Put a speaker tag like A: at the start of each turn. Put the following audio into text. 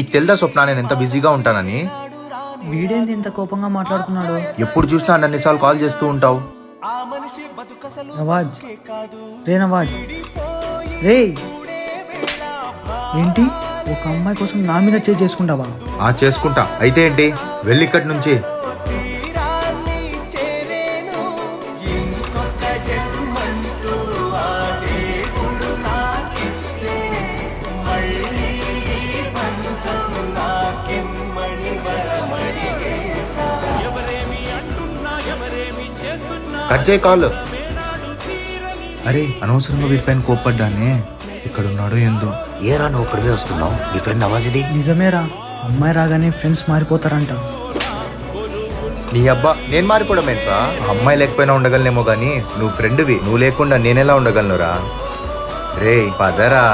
A: నీకు తెలుదా స్వప్న నేను ఎంత బిజీగా ఉంటానని?
B: వీడేంది ఇంత కోపంగా మాట్లాడుతున్నాడు?
A: ఎప్పుడు చూసినా అన్నిసార్లు కాల్ చేస్తూ ఉంటావు.
B: నవాజ్, రే నవాజ్, రే ఏంటి ఒక అమ్మాయి కోసం నా మీద చేసుకుంటావా?
A: చేసుకుంటా, అయితే ఏంటి, వెళ్ళి ఇక్కడి నుంచి. కట్ చేయి కాల్. అరే అనవసరంగా వీటిపైన కోప్పడ్డానే. ఇక్కడున్నాడో ఏందో.
C: ఏరా నువ్వు ఇక్కడికే వస్తున్నావు? నీ ఫ్రెండ్ నవాజ్ ఇది?
B: నిజమేరా, అమ్మాయి రాగానే ఫ్రెండ్స్ మారిపోతారంట.
A: నీ అబ్బా, నేను మారిపోవడం ఏంట్రా? అమ్మాయి లేకపోయినా ఉండగలనేమో గానీ నువ్వు ఫ్రెండ్వి, నువ్వు లేకుండా నేనెలా ఉండగలనురా? రే పదరా.